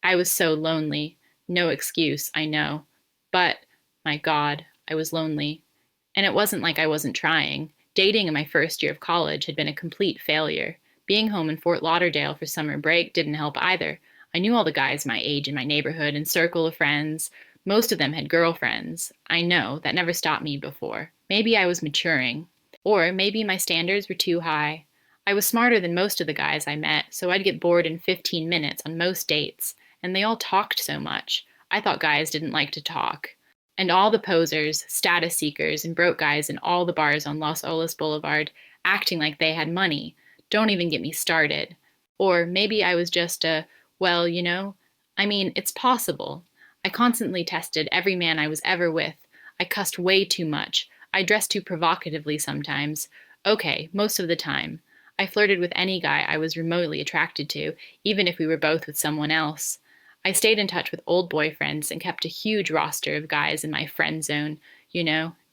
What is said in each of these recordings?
I was so lonely. No excuse, I know. But, my God, I was lonely. And it wasn't like I wasn't trying. Dating in my first year of college had been a complete failure. Being home in Fort Lauderdale for summer break didn't help either. I knew all the guys my age in my neighborhood and circle of friends. Most of them had girlfriends. I know, that never stopped me before. Maybe I was maturing. Or maybe my standards were too high. I was smarter than most of the guys I met, so I'd get bored in 15 minutes on most dates, and they all talked so much. I thought guys didn't like to talk. And all the posers, status seekers, and broke guys in all the bars on Los Olas Boulevard acting like they had money. Don't even get me started. Or maybe I was just well, I mean, it's possible. I constantly tested every man I was ever with. I cussed way too much. I dressed too provocatively sometimes. Okay, most of the time. I flirted with any guy I was remotely attracted to, even if we were both with someone else. I stayed in touch with old boyfriends and kept a huge roster of guys in my friend zone,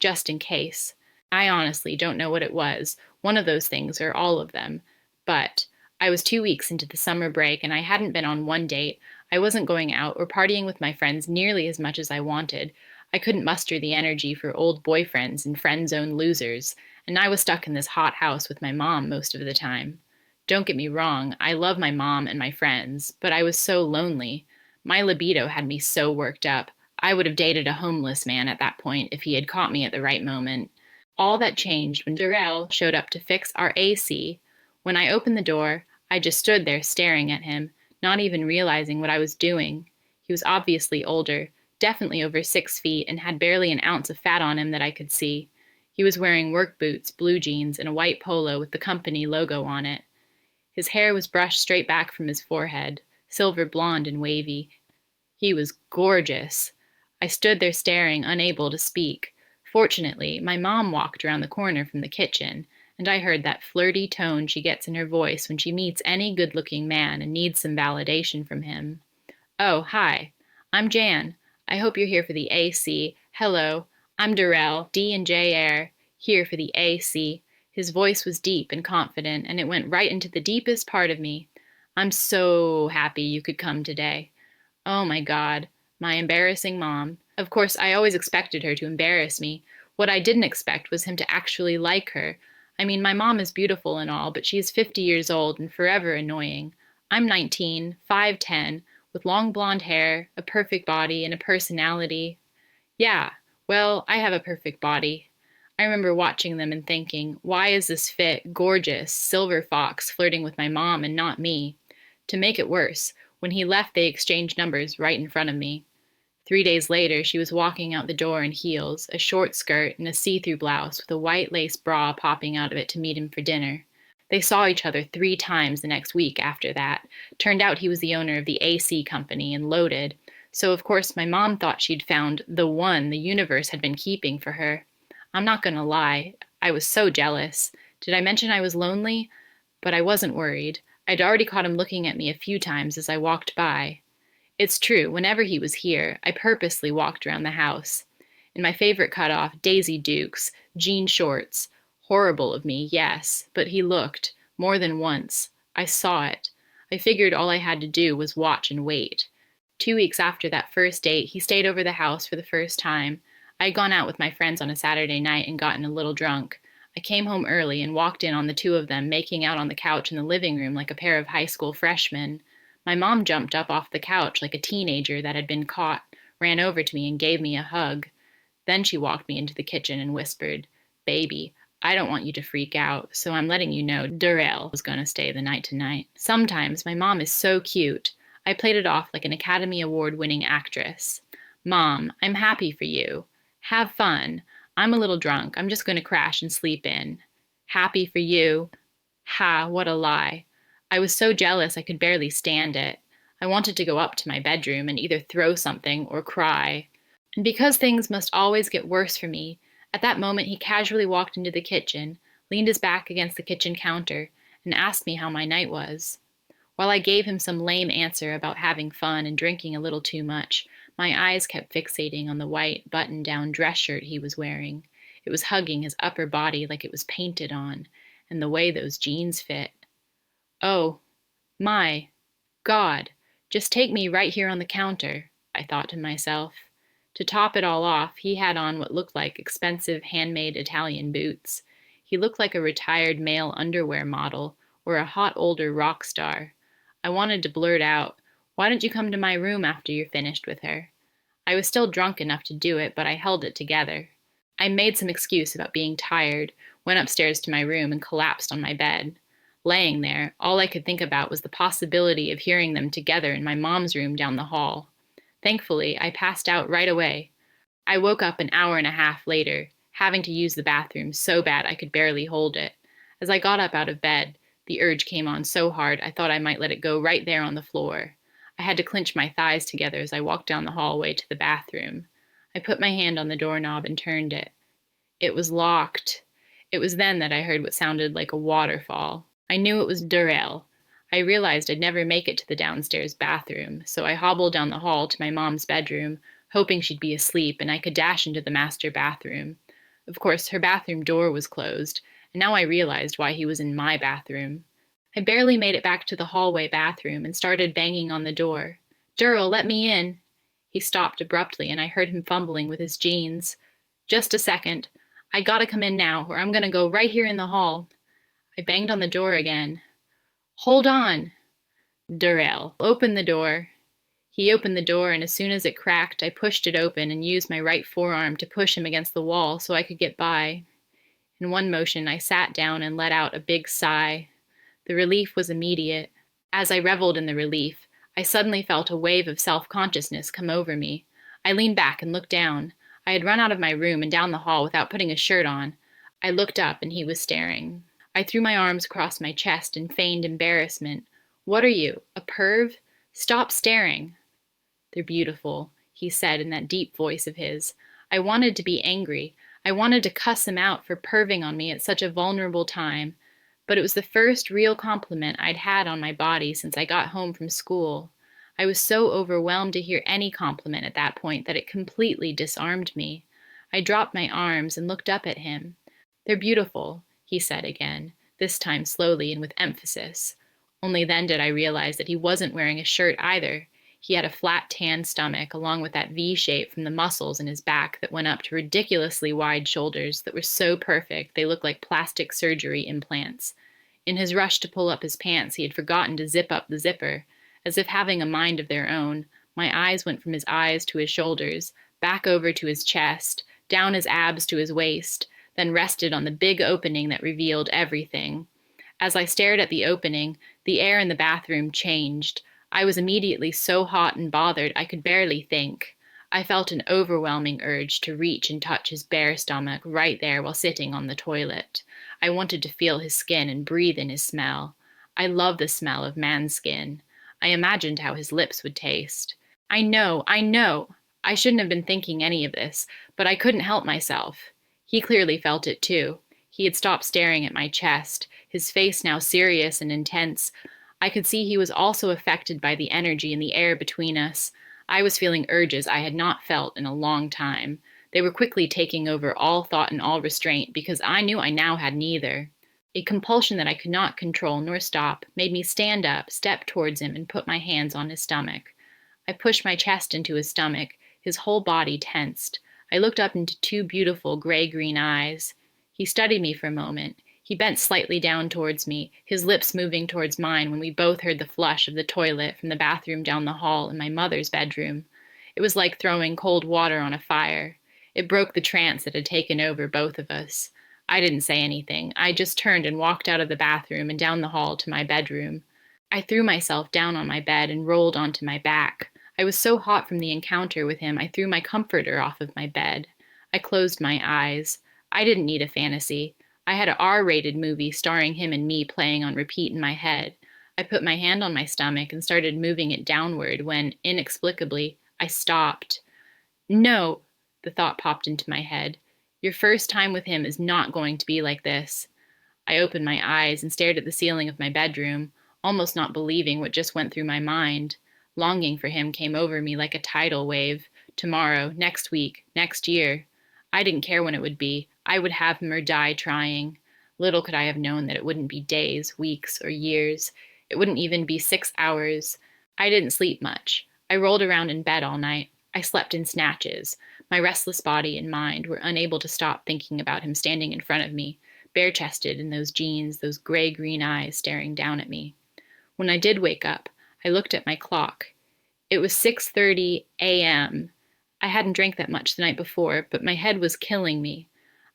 just in case. I honestly don't know what it was, one of those things or all of them. But I was 2 weeks into the summer break and I hadn't been on one date. I wasn't going out or partying with my friends nearly as much as I wanted. I couldn't muster the energy for old boyfriends and friend zone losers, and I was stuck in this hot house with my mom most of the time. Don't get me wrong, I love my mom and my friends, but I was so lonely. My libido had me so worked up. I would have dated a homeless man at that point if he had caught me at the right moment. All that changed when Darrell showed up to fix our AC. When I opened the door, I just stood there staring at him, not even realizing what I was doing. He was obviously older, definitely over 6 feet, and had barely an ounce of fat on him that I could see. He was wearing work boots, blue jeans, and a white polo with the company logo on it. His hair was brushed straight back from his forehead, silver blonde and wavy. He was gorgeous. I stood there staring, unable to speak. Fortunately, my mom walked around the corner from the kitchen, and I heard that flirty tone she gets in her voice when she meets any good-looking man and needs some validation from him. "Oh, hi. I'm Jan. I hope you're here for the AC. Hello. I'm Darrell, D&J Air, here for the AC." His voice was deep and confident, and it went right into the deepest part of me. "I'm so happy you could come today." Oh my God, my embarrassing mom. Of course, I always expected her to embarrass me. What I didn't expect was him to actually like her. I mean, my mom is beautiful and all, but she is 50 years old and forever annoying. I'm 19, 5'10", with long blonde hair, a perfect body, and a personality. Yeah, well, I have a perfect body. I remember watching them and thinking, why is this fit, gorgeous, silver fox flirting with my mom and not me? To make it worse, when he left, they exchanged numbers right in front of me. 3 days later, she was walking out the door in heels, a short skirt, and a see-through blouse with a white lace bra popping out of it to meet him for dinner. They saw each other 3 times the next week after that. Turned out he was the owner of the AC company and loaded, so of course my mom thought she'd found the one the universe had been keeping for her. I'm not gonna lie, I was so jealous. Did I mention I was lonely? But I wasn't worried. I'd already caught him looking at me a few times as I walked by. It's true, whenever he was here, I purposely walked around the house. In my favorite cutoff, Daisy Dukes, jean shorts. Horrible of me, yes, but he looked, more than once. I saw it. I figured all I had to do was watch and wait. 2 weeks after that first date, he stayed over the house for the first time. I had gone out with my friends on a Saturday night and gotten a little drunk. I came home early and walked in on the two of them making out on the couch in the living room like a pair of high school freshmen. My mom jumped up off the couch like a teenager that had been caught, ran over to me and gave me a hug. Then she walked me into the kitchen and whispered, "Baby, I don't want you to freak out, so I'm letting you know Darrell was going to stay the night tonight." Sometimes my mom is so cute. I played it off like an Academy Award-winning actress. "Mom, I'm happy for you. Have fun. I'm a little drunk. I'm just going to crash and sleep in." Happy for you? Ha, what a lie. I was so jealous I could barely stand it. I wanted to go up to my bedroom and either throw something or cry. And because things must always get worse for me, at that moment he casually walked into the kitchen, leaned his back against the kitchen counter, and asked me how my night was. While I gave him some lame answer about having fun and drinking a little too much, my eyes kept fixating on the white button-down dress shirt he was wearing. It was hugging his upper body like it was painted on, and the way those jeans fit. Oh, my God, Just take me right here on the counter, I thought to myself. To top it all off, he had on what looked like expensive handmade Italian boots. He looked like a retired male underwear model or a hot older rock star. I wanted to blurt out, "Why don't you come to my room after you're finished with her?" I was still drunk enough to do it, but I held it together. I made some excuse about being tired, went upstairs to my room, and collapsed on my bed. Laying there, all I could think about was the possibility of hearing them together in my mom's room down the hall. Thankfully, I passed out right away. I woke up an hour and a half later, having to use the bathroom so bad I could barely hold it. As I got up out of bed, the urge came on so hard I thought I might let it go right there on the floor. I had to clench my thighs together as I walked down the hallway to the bathroom. I put my hand on the doorknob and turned it. It was locked. It was then that I heard what sounded like a waterfall. I knew it was Durrell. I realized I'd never make it to the downstairs bathroom, so I hobbled down the hall to my mom's bedroom, hoping she'd be asleep and I could dash into the master bathroom. Of course, her bathroom door was closed, and now I realized why he was in my bathroom. I barely made it back to the hallway bathroom and started banging on the door. "Durrell, let me in." He stopped abruptly, and I heard him fumbling with his jeans. "Just a second. I gotta come in now, or I'm gonna go right here in the hall." I banged on the door again. "Hold on." "Durrell, open the door." He opened the door, and as soon as it cracked, I pushed it open and used my right forearm to push him against the wall so I could get by. In one motion, I sat down and let out a big sigh. The relief was immediate. As I reveled in the relief, I suddenly felt a wave of self-consciousness come over me. I leaned back and looked down. I had run out of my room and down the hall without putting a shirt on. I looked up, and he was staring. I threw my arms across my chest and feigned embarrassment. "What are you, a perv? Stop staring." "They're beautiful," he said in that deep voice of his. I wanted to be angry. I wanted to cuss him out for perving on me at such a vulnerable time. But it was the first real compliment I'd had on my body since I got home from school. I was so overwhelmed to hear any compliment at that point that it completely disarmed me. I dropped my arms and looked up at him. "They're beautiful," he said again, this time slowly and with emphasis. Only then did I realize that he wasn't wearing a shirt either. He had a flat tan stomach, along with that V shape from the muscles in his back that went up to ridiculously wide shoulders that were so perfect they looked like plastic surgery implants. In his rush to pull up his pants, he had forgotten to zip up the zipper. As if having a mind of their own, my eyes went from his eyes to his shoulders, back over to his chest, down his abs to his waist, then rested on the big opening that revealed everything. As I stared at the opening, the air in the bathroom changed. I was immediately so hot and bothered I could barely think. I felt an overwhelming urge to reach and touch his bare stomach right there while sitting on the toilet. I wanted to feel his skin and breathe in his smell. I love the smell of man's skin. I imagined how his lips would taste. I know. I shouldn't have been thinking any of this, but I couldn't help myself. He clearly felt it too. He had stopped staring at my chest, his face now serious and intense. I could see he was also affected by the energy in the air between us. I was feeling urges I had not felt in a long time. They were quickly taking over all thought and all restraint because I knew I now had neither. A compulsion that I could not control nor stop made me stand up, step towards him, and put my hands on his stomach. I pushed my chest into his stomach, his whole body tensed. I looked up into two beautiful gray-green eyes. He studied me for a moment. He bent slightly down towards me, his lips moving towards mine when we both heard the flush of the toilet from the bathroom down the hall in my mother's bedroom. It was like throwing cold water on a fire. It broke the trance that had taken over both of us. I didn't say anything. I just turned and walked out of the bathroom and down the hall to my bedroom. I threw myself down on my bed and rolled onto my back. I was so hot from the encounter with him, I threw my comforter off of my bed. I closed my eyes. I didn't need a fantasy. I had an R-rated movie starring him and me playing on repeat in my head. I put my hand on my stomach and started moving it downward when, inexplicably, I stopped. "No," the thought popped into my head. "Your first time with him is not going to be like this." I opened my eyes and stared at the ceiling of my bedroom, almost not believing what just went through my mind. Longing for him came over me like a tidal wave. Tomorrow, next week, next year. I didn't care when it would be. I would have him or die trying. Little could I have known that it wouldn't be days, weeks, or years. It wouldn't even be 6 hours. I didn't sleep much. I rolled around in bed all night. I slept in snatches. My restless body and mind were unable to stop thinking about him standing in front of me, bare-chested in those jeans, those gray-green eyes staring down at me. When I did wake up, I looked at my clock. It was 6:30 a.m. I hadn't drank that much the night before, but my head was killing me.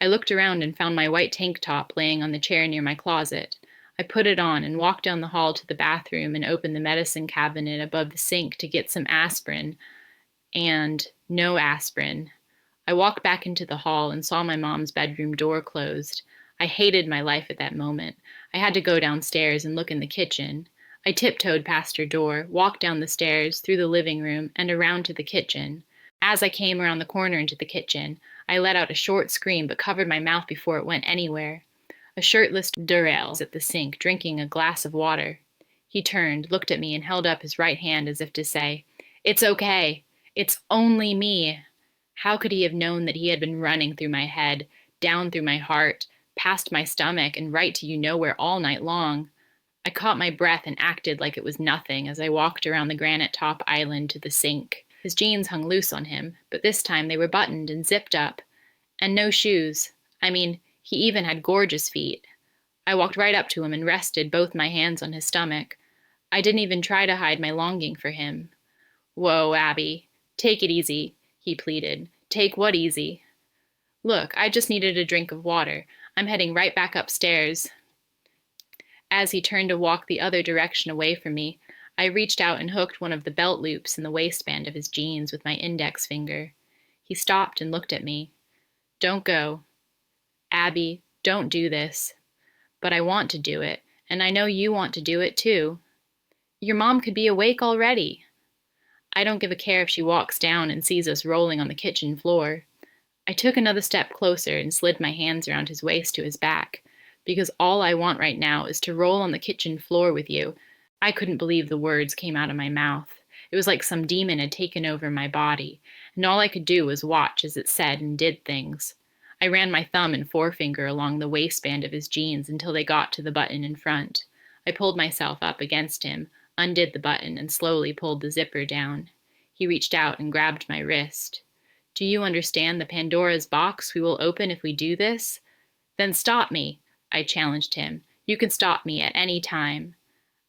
I looked around and found my white tank top laying on the chair near my closet. I put it on and walked down the hall to the bathroom and opened the medicine cabinet above the sink to get some aspirin, and no aspirin. I walked back into the hall and saw my mom's bedroom door closed. I hated my life at that moment. I had to go downstairs and look in the kitchen. I tiptoed past her door, walked down the stairs, through the living room, and around to the kitchen. As I came around the corner into the kitchen, I let out a short scream but covered my mouth before it went anywhere. A shirtless Durrell was at the sink, drinking a glass of water. He turned, looked at me, and held up his right hand as if to say, "It's okay. It's only me." How could he have known that he had been running through my head, down through my heart, past my stomach, and right to you-know-where all night long? I caught my breath and acted like it was nothing as I walked around the granite top island to the sink. His jeans hung loose on him, but this time they were buttoned and zipped up. And no shoes. I mean, he even had gorgeous feet. I walked right up to him and rested both my hands on his stomach. I didn't even try to hide my longing for him. "Whoa, Abby. Take it easy," he pleaded. "Take what easy?" "Look, I just needed a drink of water. I'm heading right back upstairs." As he turned to walk the other direction away from me, I reached out and hooked one of the belt loops in the waistband of his jeans with my index finger. He stopped and looked at me. "Don't go. Abby, don't do this." "But I want to do it, and I know you want to do it too." "Your mom could be awake already." "I don't give a care if she walks down and sees us rolling on the kitchen floor." I took another step closer and slid my hands around his waist to his back. "Because all I want right now is to roll on the kitchen floor with you." I couldn't believe the words came out of my mouth. It was like some demon had taken over my body, and all I could do was watch as it said and did things. I ran my thumb and forefinger along the waistband of his jeans until they got to the button in front. I pulled myself up against him, undid the button, and slowly pulled the zipper down. He reached out and grabbed my wrist. "Do you understand the Pandora's box we will open if we do this?" "Then stop me," I challenged him. "You can stop me at any time."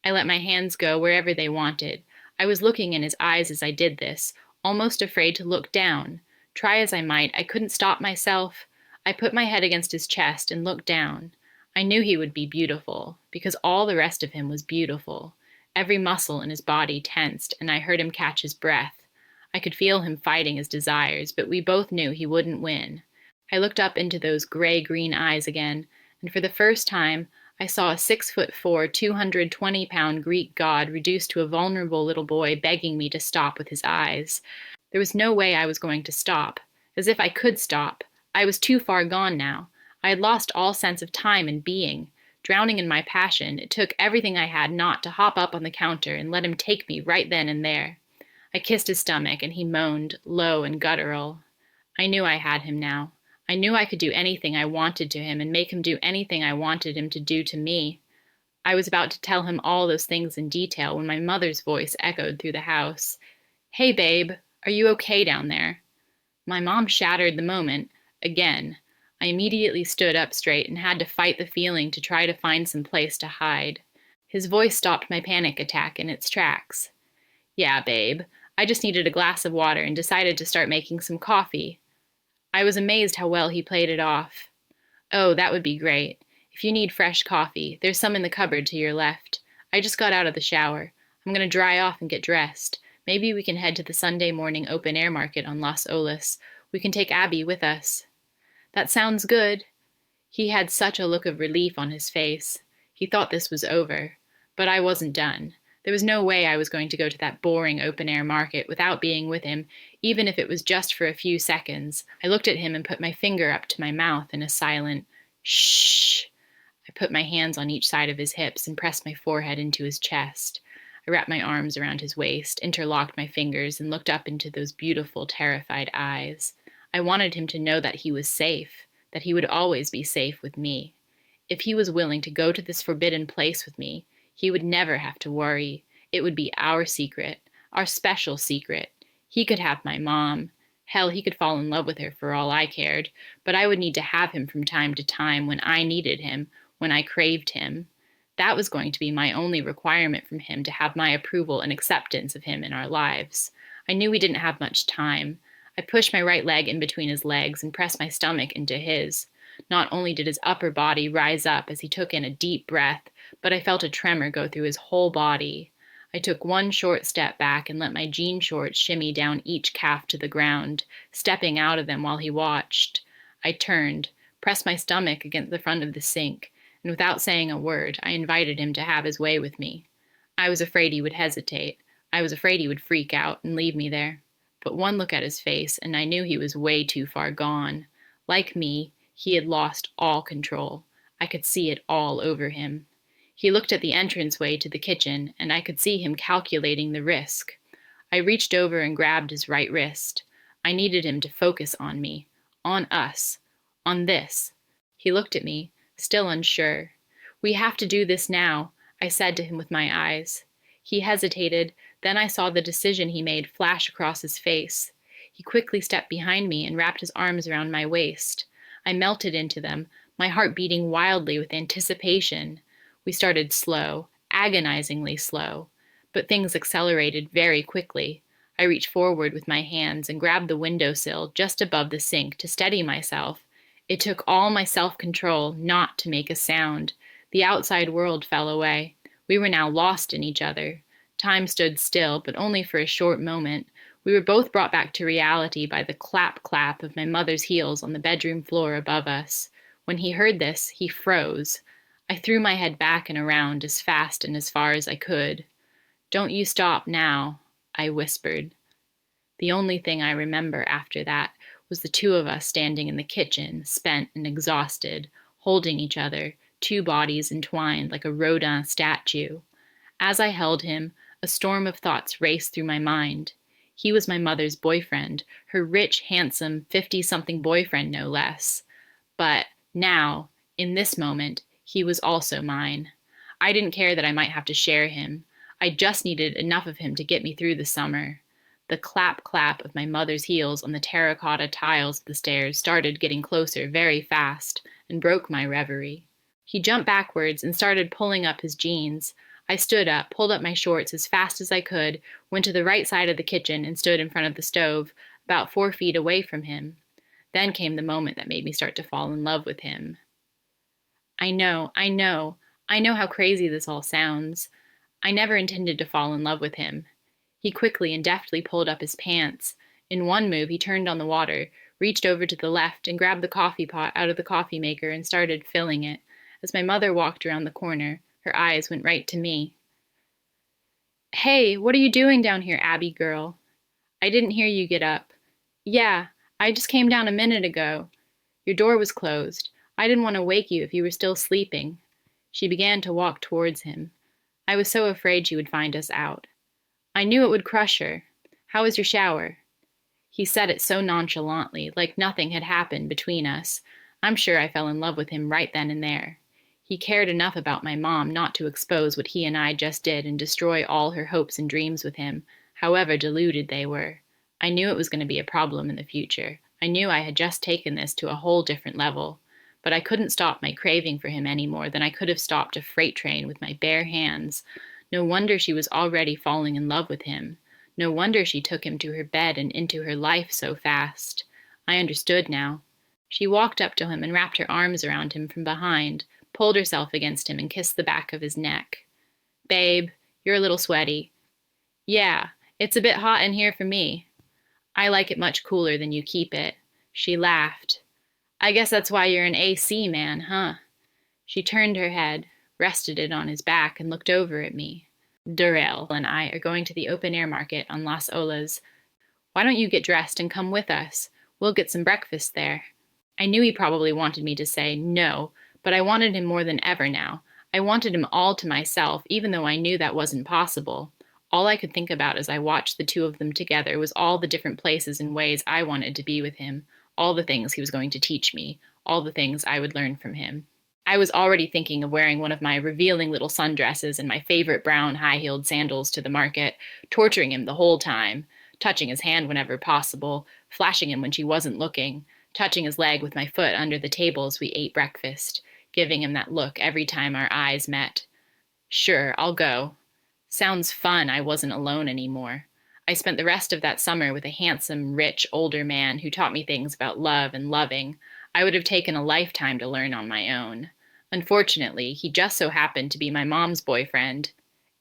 I let my hands go wherever they wanted. I was looking in his eyes as I did this, almost afraid to look down. Try as I might, I couldn't stop myself. I put my head against his chest and looked down. I knew he would be beautiful, because all the rest of him was beautiful. Every muscle in his body tensed, and I heard him catch his breath. I could feel him fighting his desires, but we both knew he wouldn't win. I looked up into those gray-green eyes again, and for the first time, I saw a 6'4", 220-pound Greek god reduced to a vulnerable little boy begging me to stop with his eyes. There was no way I was going to stop. As if I could stop. I was too far gone now. I had lost all sense of time and being. Drowning in my passion, it took everything I had not to hop up on the counter and let him take me right then and there. I kissed his stomach, and he moaned, low and guttural. I knew I had him now. I knew I could do anything I wanted to him and make him do anything I wanted him to do to me. I was about to tell him all those things in detail when my mother's voice echoed through the house. "Hey, babe, are you okay down there?" My mom shattered the moment, again. I immediately stood up straight and had to fight the feeling to try to find some place to hide. His voice stopped my panic attack in its tracks. "Yeah, babe, I just needed a glass of water and decided to start making some coffee." I was amazed how well he played it off. "Oh, that would be great. If you need fresh coffee, there's some in the cupboard to your left. I just got out of the shower. I'm going to dry off and get dressed. Maybe we can head to the Sunday morning open-air market on Las Olas. We can take Abby with us." "That sounds good." He had such a look of relief on his face. He thought this was over. But I wasn't done. There was no way I was going to go to that boring open-air market without being with him, even if it was just for a few seconds. I looked at him and put my finger up to my mouth in a silent, "Shh." I put my hands on each side of his hips and pressed my forehead into his chest. I wrapped my arms around his waist, interlocked my fingers, and looked up into those beautiful, terrified eyes. I wanted him to know that he was safe, that he would always be safe with me. If he was willing to go to this forbidden place with me, he would never have to worry. It would be our secret, our special secret. He could have my mom. Hell, he could fall in love with her for all I cared, but I would need to have him from time to time when I needed him, when I craved him. That was going to be my only requirement from him, to have my approval and acceptance of him in our lives. I knew we didn't have much time. I pushed my right leg in between his legs and pressed my stomach into his. Not only did his upper body rise up as he took in a deep breath, but I felt a tremor go through his whole body. I took one short step back and let my jean shorts shimmy down each calf to the ground, stepping out of them while he watched. I turned, pressed my stomach against the front of the sink, and without saying a word, I invited him to have his way with me. I was afraid he would hesitate. I was afraid he would freak out and leave me there. But one look at his face, and I knew he was way too far gone. Like me, he had lost all control. I could see it all over him. He looked at the entranceway to the kitchen, and I could see him calculating the risk. I reached over and grabbed his right wrist. I needed him to focus on me, on us, on this. He looked at me, still unsure. "We have to do this now," I said to him with my eyes. He hesitated, then I saw the decision he made flash across his face. He quickly stepped behind me and wrapped his arms around my waist. I melted into them, my heart beating wildly with anticipation. We started slow, agonizingly slow, but things accelerated very quickly. I reached forward with my hands and grabbed the windowsill just above the sink to steady myself. It took all my self-control not to make a sound. The outside world fell away. We were now lost in each other. Time stood still, but only for a short moment. We were both brought back to reality by the clap-clap of my mother's heels on the bedroom floor above us. When he heard this, he froze. I threw my head back and around as fast and as far as I could. "Don't you stop now," I whispered. The only thing I remember after that was the two of us standing in the kitchen, spent and exhausted, holding each other, two bodies entwined like a Rodin statue. As I held him, a storm of thoughts raced through my mind. He was my mother's boyfriend, her rich, handsome, 50-something boyfriend, no less. But now, in this moment, he was also mine. I didn't care that I might have to share him. I just needed enough of him to get me through the summer. The clap-clap of my mother's heels on the terracotta tiles of the stairs started getting closer very fast and broke my reverie. He jumped backwards and started pulling up his jeans. I stood up, pulled up my shorts as fast as I could, went to the right side of the kitchen and stood in front of the stove, about 4 feet away from him. Then came the moment that made me start to fall in love with him. I know how crazy this all sounds. I never intended to fall in love with him. He quickly and deftly pulled up his pants. In one move, he turned on the water, reached over to the left, and grabbed the coffee pot out of the coffee maker and started filling it. As my mother walked around the corner, her eyes went right to me. "Hey, what are you doing down here, Abby girl?" "I didn't hear you get up." "Yeah, I just came down a minute ago. Your door was closed. I didn't want to wake you if you were still sleeping." She began to walk towards him. I was so afraid she would find us out. I knew it would crush her. "How was your shower?" He said it so nonchalantly, like nothing had happened between us. I'm sure I fell in love with him right then and there. He cared enough about my mom not to expose what he and I just did and destroy all her hopes and dreams with him, however deluded they were. I knew it was going to be a problem in the future. I knew I had just taken this to a whole different level. But I couldn't stop my craving for him any more than I could have stopped a freight train with my bare hands. No wonder she was already falling in love with him. No wonder she took him to her bed and into her life so fast. I understood now. She walked up to him and wrapped her arms around him from behind, pulled herself against him and kissed the back of his neck. "Babe, you're a little sweaty." "Yeah, it's a bit hot in here for me." "I like it much cooler than you keep it." She laughed. "I guess that's why you're an AC man, huh?" She turned her head, rested it on his back, and looked over at me. "Durrell and I are going to the open-air market on Las Olas. Why don't you get dressed and come with us? We'll get some breakfast there." I knew he probably wanted me to say no, but I wanted him more than ever now. I wanted him all to myself, even though I knew that wasn't possible. All I could think about as I watched the two of them together was all the different places and ways I wanted to be with him, all the things he was going to teach me, all the things I would learn from him. I was already thinking of wearing one of my revealing little sundresses and my favorite brown high-heeled sandals to the market, torturing him the whole time, touching his hand whenever possible, flashing him when she wasn't looking, touching his leg with my foot under the table as we ate breakfast, giving him that look every time our eyes met. Sure, I'll go. Sounds fun I wasn't alone anymore. I spent the rest of that summer with a handsome, rich, older man who taught me things about love and loving I would have taken a lifetime to learn on my own. Unfortunately, he just so happened to be my mom's boyfriend.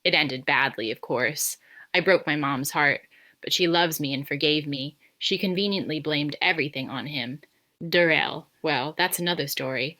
It ended badly, of course. I broke my mom's heart, but she loves me and forgave me. She conveniently blamed everything on him. Durrell, well, that's another story.